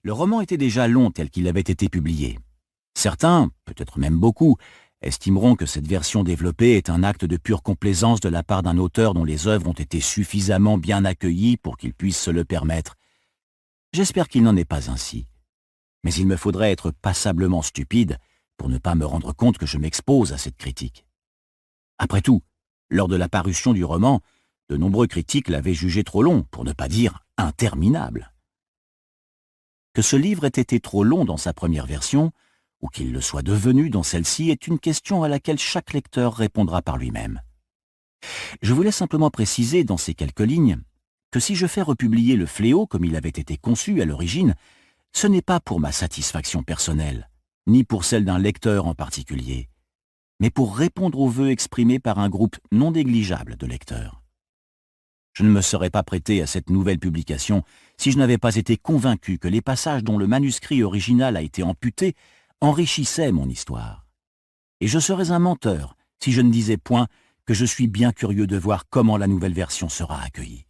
Le roman était déjà long tel qu'il avait été publié. Certains, peut-être même beaucoup, estimeront que cette version développée est un acte de pure complaisance de la part d'un auteur dont les œuvres ont été suffisamment bien accueillies pour qu'il puisse se le permettre. J'espère qu'il n'en est pas ainsi. Mais il me faudrait être passablement stupide pour ne pas me rendre compte que je m'expose à cette critique. Après tout, lors de la parution du roman, de nombreux critiques l'avaient jugé trop long, pour ne pas dire interminable. Que ce livre ait été trop long dans sa première version, ou qu'il le soit devenu dans celle-ci, est une question à laquelle chaque lecteur répondra par lui-même. Je voulais simplement préciser dans ces quelques lignes que si je fais republier Le Fléau comme il avait été conçu à l'origine, ce n'est pas pour ma satisfaction personnelle, ni pour celle d'un lecteur en particulier, mais pour répondre aux vœux exprimés par un groupe non négligeable de lecteurs. Je ne me serais pas prêté à cette nouvelle publication si je n'avais pas été convaincu que les passages dont le manuscrit original a été amputé enrichissaient mon histoire. Et je serais un menteur si je ne disais point que je suis bien curieux de voir comment la nouvelle version sera accueillie.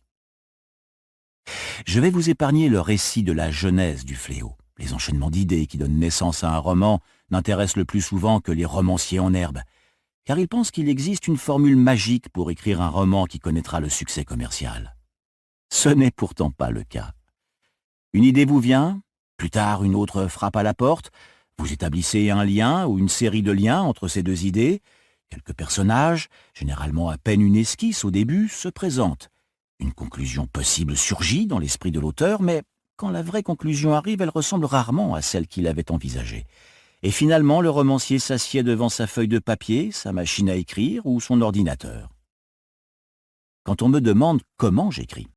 Je vais vous épargner le récit de la genèse du Fléau. Les enchaînements d'idées qui donnent naissance à un roman n'intéressent le plus souvent que les romanciers en herbe, car ils pensent qu'il existe une formule magique pour écrire un roman qui connaîtra le succès commercial. Ce n'est pourtant pas le cas. Une idée vous vient, plus tard une autre frappe à la porte, vous établissez un lien ou une série de liens entre ces deux idées, quelques personnages, généralement à peine une esquisse au début, se présentent. Une conclusion possible surgit dans l'esprit de l'auteur, mais quand la vraie conclusion arrive, elle ressemble rarement à celle qu'il avait envisagée. Et finalement, le romancier s'assied devant sa feuille de papier, sa machine à écrire ou son ordinateur. Quand on me demande comment j'écris,